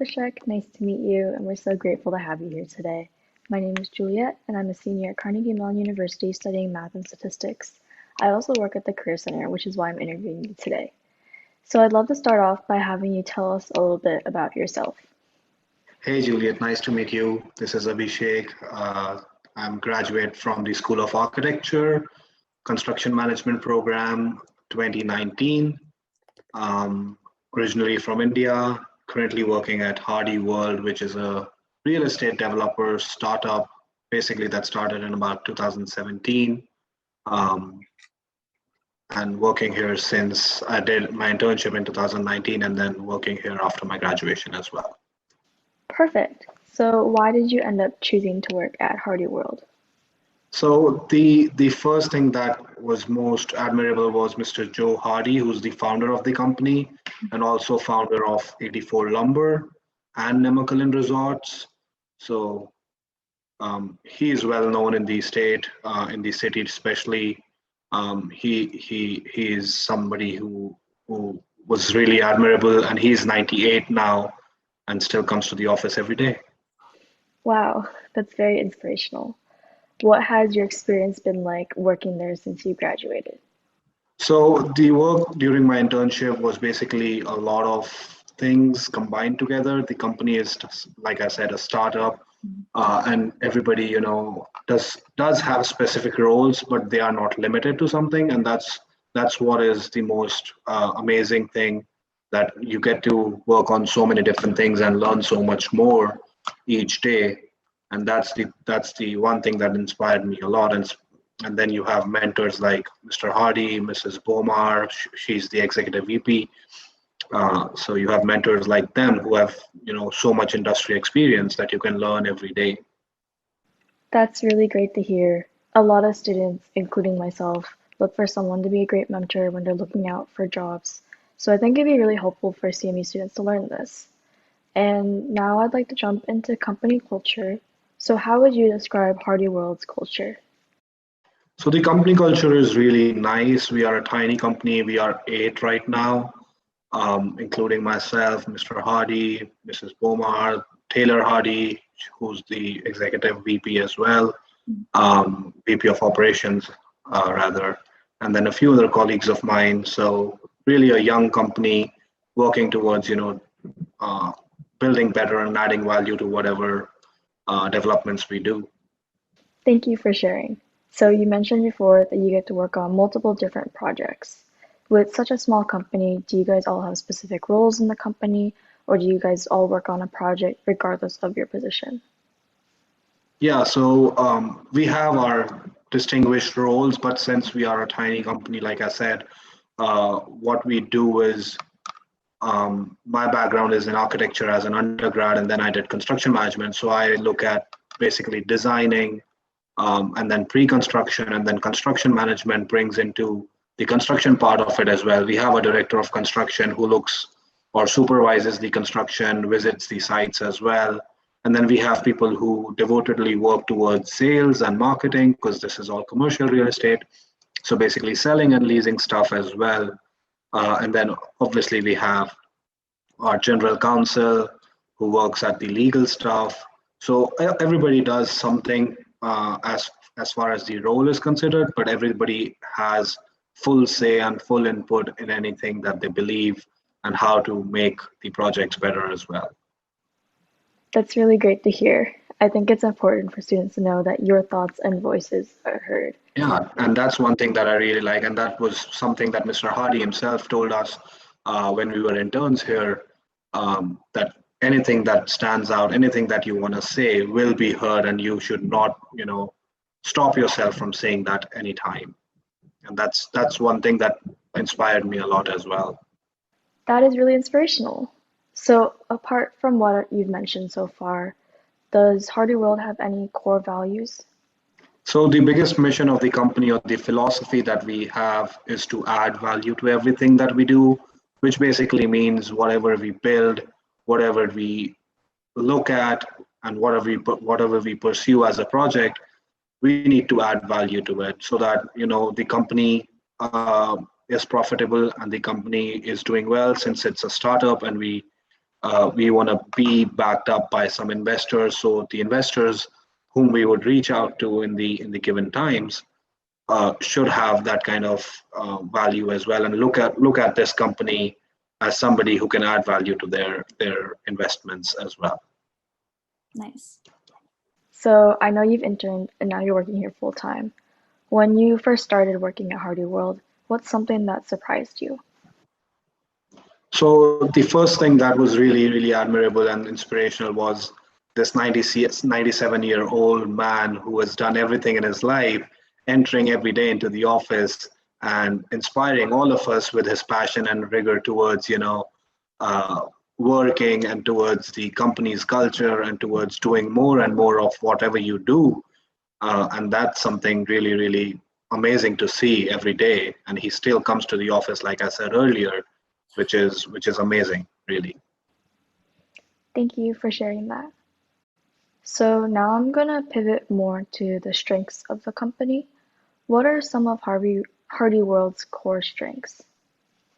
Abhishek. Nice to meet you, and we're so grateful to have you here today. My name is Juliet, and I'm a senior at Carnegie Mellon University studying math and statistics. I also work at the Career Center, which is why I'm interviewing you today. So I'd love to start off by having you tell us a little bit about yourself. Hey Juliet, nice to meet you. This is Abhishek. I'm a graduate from the School of Architecture, Construction Management Program 2019. Originally from India, currently working at Hardy World, which is a real estate developer startup, basically that started in about 2017. And working here since I did my internship in 2019 and then working here after my graduation as well. Perfect. So why did you end up choosing to work at Hardy World? So the first thing that was most admirable was Mr. Joe Hardy, who's the founder of the company and also founder of 84 Lumber and Nemacolin Resorts. So he is well known in the state, in the city especially. He is somebody who was really admirable, and he's 98 now and still comes to the office every day. Wow, that's very inspirational. What has your experience been like working there since you graduated? So the work during my internship was basically a lot of things combined together. The company is, like I said, a startup, and everybody, does have specific roles, but they are not limited to something, and that's what is the most amazing thing, that you get to work on so many different things and learn so much more each day. And that's the one thing that inspired me a lot. And then you have mentors like Mr. Hardy, Mrs. Bomar, she's the executive VP. So you have mentors like them who have so much industry experience that you can learn every day. That's really great to hear. A lot of students, including myself, look for someone to be a great mentor when they're looking out for jobs. So I think it'd be really helpful for CMU students to learn this. And now I'd like to jump into company culture. So how would you describe Hardy World's culture? So the company culture is really nice. We are a tiny company. We are 8 right now, including myself, Mr. Hardy, Mrs. Bomar, Taylor Hardy, who's the executive VP as well, VP of operations, rather, and then a few other colleagues of mine. So really a young company working towards, building better and adding value to whatever developments we do. Thank you for sharing. So you mentioned before that you get to work on multiple different projects. With such a small company, do you guys all have specific roles in the company, or do you guys all work on a project regardless of your position? Yeah, so we have our distinguished roles, but since we are a tiny company, like I said, what we do is, my background is in architecture as an undergrad, and then I did construction management. So I look at basically designing, and then pre-construction, and then construction management brings into the construction part of it as well. We have a director of construction who looks or supervises the construction, visits the sites as well. And then we have people who devotedly work towards sales and marketing, because this is all commercial real estate. So basically selling and leasing stuff as well. And then obviously we have our general counsel who works at the legal stuff. So everybody does something as far as the role is considered, but everybody has full say and full input in anything that they believe and how to make the projects better as well. That's really great to hear. I think it's important for students to know that your thoughts and voices are heard. Yeah, and that's one thing that I really like, and that was something that Mr. Hardy himself told us when we were interns here, that anything that stands out, anything that you want to say will be heard, and you should not, stop yourself from saying that anytime. And that's one thing that inspired me a lot as well. That is really inspirational. So apart from what you've mentioned so far, does Hardy World have any core values? So the biggest mission of the company, or the philosophy that we have, is to add value to everything that we do, which basically means whatever we build, whatever we look at, and whatever we pursue as a project, we need to add value to it so that the company is profitable and the company is doing well, since it's a startup and we We want to be backed up by some investors. So the investors whom we would reach out to in the given times should have that kind of value as well, and look at this company as somebody who can add value to their investments as well. Nice. So I know you've interned and now you're working here full time. When you first started working at Hardy World, what's something that surprised you? So the first thing that was really, really admirable and inspirational was this 97-year-old man who has done everything in his life, entering every day into the office and inspiring all of us with his passion and rigor towards, uh, working and towards the company's culture and towards doing more and more of whatever you do. And that's something really, really amazing to see every day. And he still comes to the office, like I said earlier, which is amazing, really. Thank you for sharing that. So now I'm gonna pivot more to the strengths of the company. What are some of Hardy World's core strengths?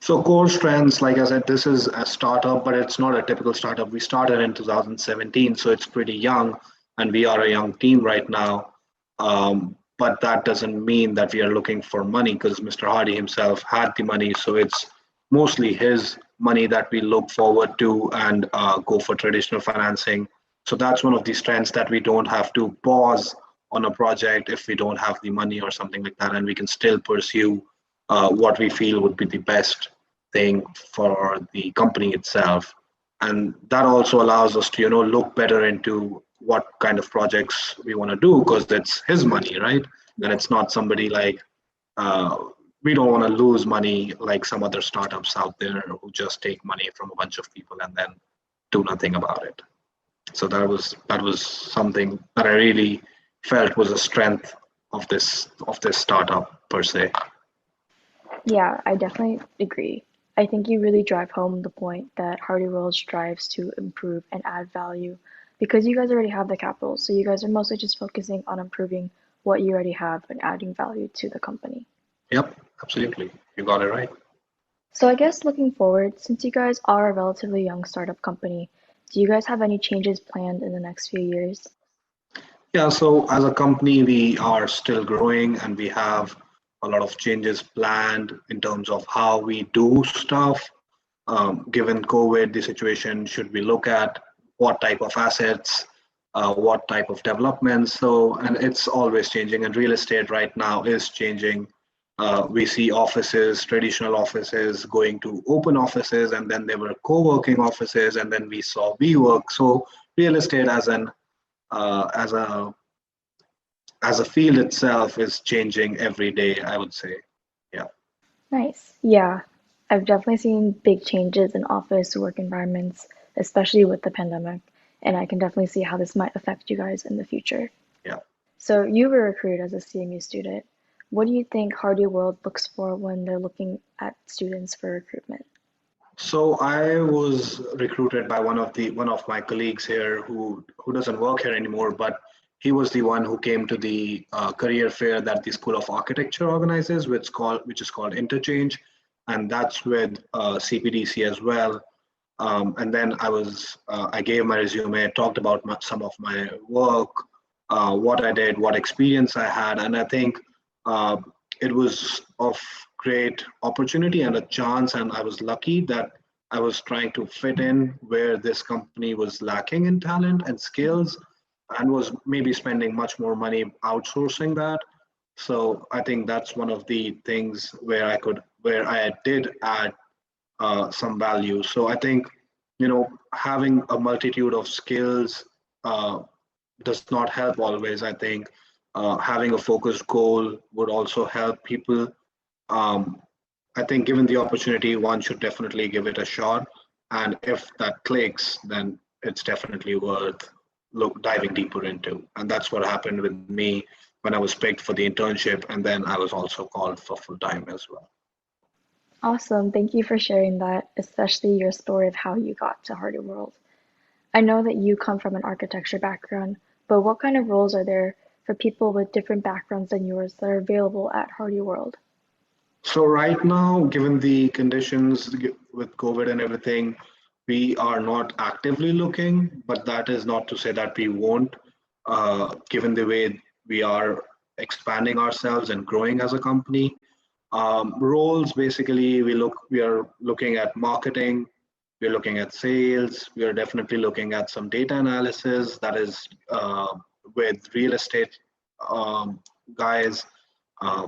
So core strengths, like I said, this is a startup, but it's not a typical startup. We started in 2017, so it's pretty young, and we are a young team right now. But that doesn't mean that we are looking for money because Mr. Hardy himself had the money, so it's mostly his money that we look forward to and go for traditional financing. So that's one of the strengths, that we don't have to pause on a project if we don't have the money or something like that, and we can still pursue what we feel would be the best thing for the company itself. And that also allows us to look better into what kind of projects we want to do, because it's his money, right? And it's not somebody like uh, we don't want to lose money like some other startups out there who just take money from a bunch of people and then do nothing about it. So that was something that I really felt was a strength of this startup per se. Yeah, I definitely agree. I think you really drive home the point that Hardy World strives to improve and add value because you guys already have the capital, so you guys are mostly just focusing on improving what you already have and adding value to the company. Yep, absolutely. You got it right. So I guess looking forward, since you guys are a relatively young startup company, do you guys have any changes planned in the next few years? Yeah, so as a company, we are still growing and we have a lot of changes planned in terms of how we do stuff. Given COVID, the situation, should we look at what type of assets, what type of developments? So, and it's always changing, and real estate right now is changing. We see offices, traditional offices, going to open offices, and then there were co-working offices, and then we saw WeWork. So, real estate uh, as a as a field itself is changing every day, I would say. Yeah. Nice. Yeah, I've definitely seen big changes in office work environments, especially with the pandemic, and I can definitely see how this might affect you guys in the future. Yeah. So you were recruited as a CMU student. What do you think Hardy World looks for when they're looking at students for recruitment? So I was recruited by one of my colleagues here who doesn't work here anymore, but he was the one who came to the career fair that the School of Architecture organizes, which is called Interchange, and that's with CPDC as well. And then I gave my resume, talked about some of my work, what I did, what experience I had, and I think uh, it was of great opportunity and a chance, and I was lucky that I was trying to fit in where this company was lacking in talent and skills, and was maybe spending much more money outsourcing that. So I think that's one of the things where I did add some value. So I think having a multitude of skills uh, does not help always. I think having a focused goal would also help people. Um, I think given the opportunity, one should definitely give it a shot. And if that clicks, then it's definitely worth diving deeper into. And that's what happened with me when I was picked for the internship, and then I was also called for full time as well. Awesome. Thank you for sharing that, especially your story of how you got to Hardy World. I know that you come from an architecture background, but what kind of roles are there for people with different backgrounds than yours that are available at Hardy World? So right now, given the conditions with COVID and everything, we are not actively looking, but that is not to say that we won't, given the way we are expanding ourselves and growing as a company. Roles, basically, we are looking at marketing, we're looking at sales, we are definitely looking at some data analysis, that is with real estate guys,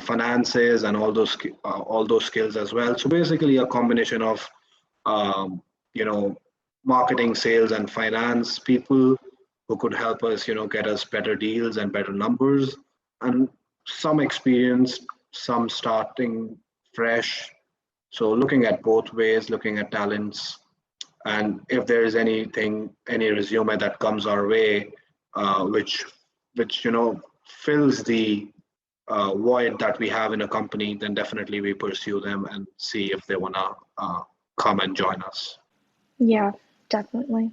finances, and all those skills as well. So basically, a combination of um, you know marketing, sales, and finance people who could help us, get us better deals and better numbers, and some experience, some starting fresh. So looking at both ways, looking at talents, and if there is any resume that comes our way, which fills the void that we have in a company, then definitely we pursue them and see if they wanna come and join us. Yeah, definitely.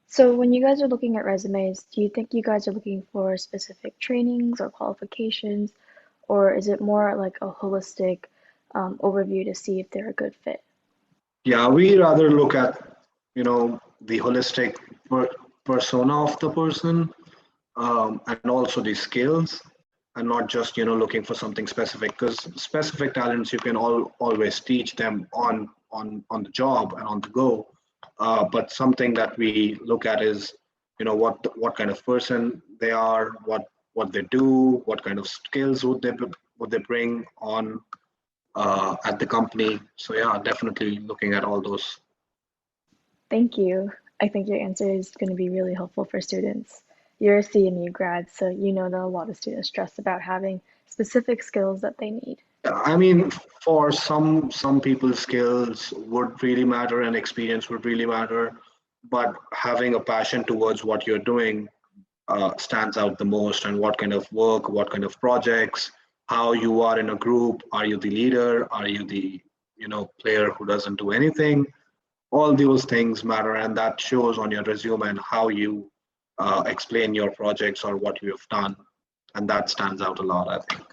So when you guys are looking at resumes, do you think you guys are looking for specific trainings or qualifications, or is it more like a holistic overview to see if they're a good fit? Yeah, we rather look at the holistic persona of the person, and also the skills, and not just looking for something specific, because specific talents you can always teach them on the job and on the go. But something that we look at is what kind of person they are, what they do, what kind of skills would they bring on at the company. So yeah, definitely looking at all those. Thank you. I think your answer is going to be really helpful for students. You're a CMU grad, so you know that a lot of students stress about having specific skills that they need. I mean, for some people, skills would really matter and experience would really matter, but having a passion towards what you're doing stands out the most. And what kind of work, what kind of projects, how you are in a group, are you the leader, are you the player who doesn't do anything? All those things matter, and that shows on your resume and how you explain your projects or what you have done, and that stands out a lot, I think.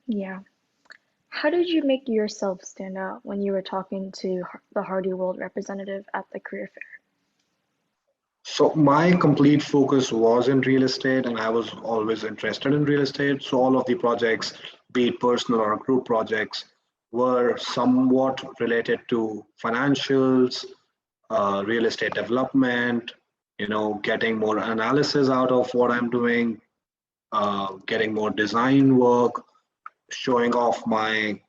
Yeah. How did you make yourself stand out when you were talking to the Hardy World representative at the career fair? So my complete focus was in real estate, and I was always interested in real estate. So all of the projects, be it personal or group projects, were somewhat related to financials, real estate development, getting more analysis out of what I'm doing, getting more design work, showing off my,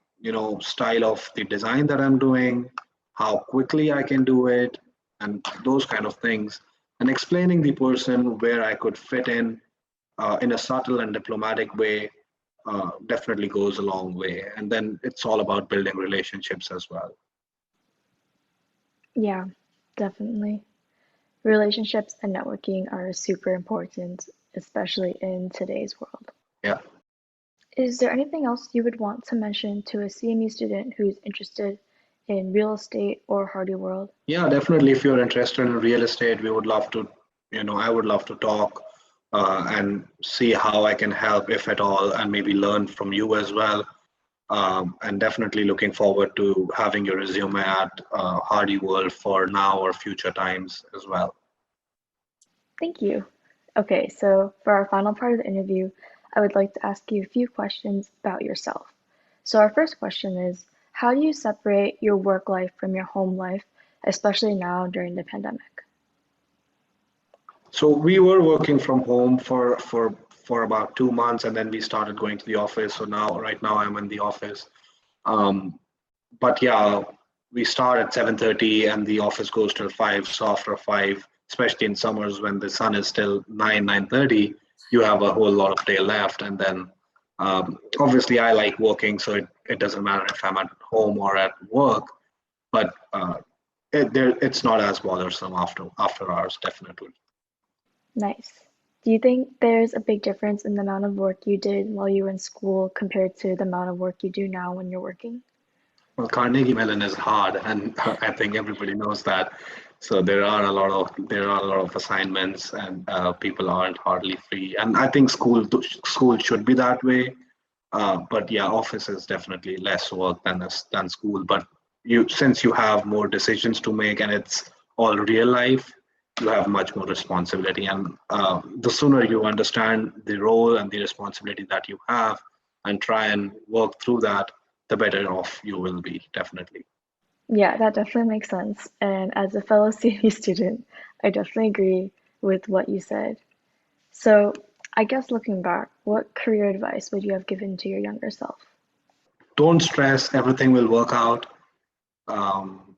style of the design that I'm doing, how quickly I can do it, and those kind of things, and explaining the person where I could fit in a subtle and diplomatic way, definitely goes a long way. And then it's all about building relationships as well. Yeah, definitely. Relationships and networking are super important, especially in today's world. Yeah. Is there anything else you would want to mention to a CMU student who's interested in real estate or Hardy World? Yeah, definitely. If you're interested in real estate, we would love to, I would love to talk and see how I can help, if at all, and maybe learn from you as well. And definitely looking forward to having your resume at Hardy World for now or future times as well. Thank you. Okay, so for our final part of the interview, I would like to ask you a few questions about yourself. So our first question is, how do you separate your work life from your home life, especially now during the pandemic? So we were working from home for about 2 months, and then we started going to the office. So right now, I'm in the office. But yeah, we start at 7:30, and the office goes till 5. So after 5, especially in summers when the sun is still 9:30, you have a whole lot of day left. And then obviously, I like working, so it doesn't matter if I'm at home or at work. But it's not as bothersome after hours, definitely. Nice. Do you think there's a big difference in the amount of work you did while you were in school compared to the amount of work you do now when you're working? Well, Carnegie Mellon is hard, and I think everybody knows that. So there are a lot of assignments, and people aren't hardly free. And I think school should be that way. But yeah, office is definitely less work than school. But since you have more decisions to make and it's all real life, you have much more responsibility. And the sooner you understand the role and the responsibility that you have and try and work through that, the better off you will be, definitely. Yeah, that definitely makes sense. And as a fellow CMU student, I definitely agree with what you said. So, I guess looking back, what career advice would you have given to your younger self? Don't stress, everything will work out. Um,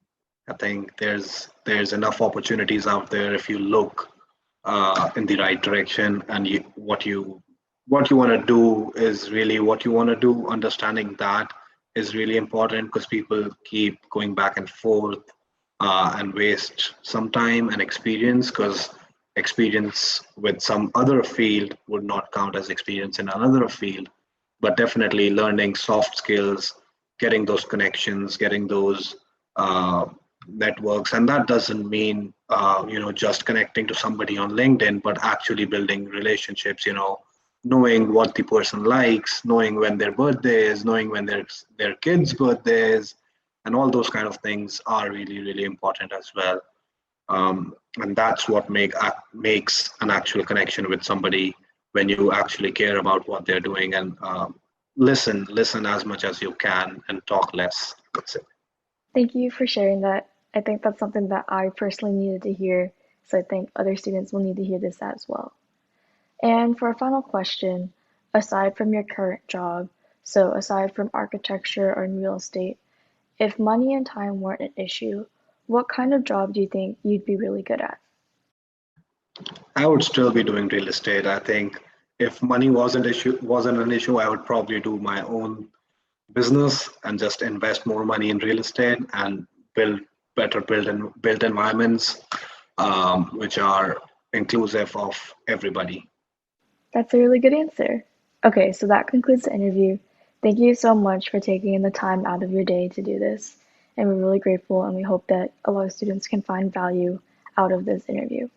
I think there's enough opportunities out there if you look in the right direction, and what you want to do is really what you want to do. Understanding that is really important because people keep going back and forth and waste some time and experience because experience with some other field would not count as experience in another field. But definitely learning soft skills, getting those connections, getting those uh, networks, and that doesn't mean just connecting to somebody on LinkedIn, but actually building relationships. Knowing what the person likes, knowing when their birthday is, knowing when their kids' birthdays, and all those kind of things are really really important as well. And that's what makes an actual connection with somebody when you actually care about what they're doing and listen as much as you can and talk less. That's it. Thank you for sharing that. I think that's something that I personally needed to hear, so I think other students will need to hear this as well. And for a final question, aside from your current job, so aside from architecture or in real estate, if money and time weren't an issue, what kind of job do you think you'd be really good at? I would still be doing real estate. I think if money wasn't an issue, I would probably do my own business and just invest more money in real estate and build better built environments, which are inclusive of everybody. That's a really good answer. Okay, so that concludes the interview. Thank you so much for taking the time out of your day to do this. And we're really grateful and we hope that a lot of students can find value out of this interview.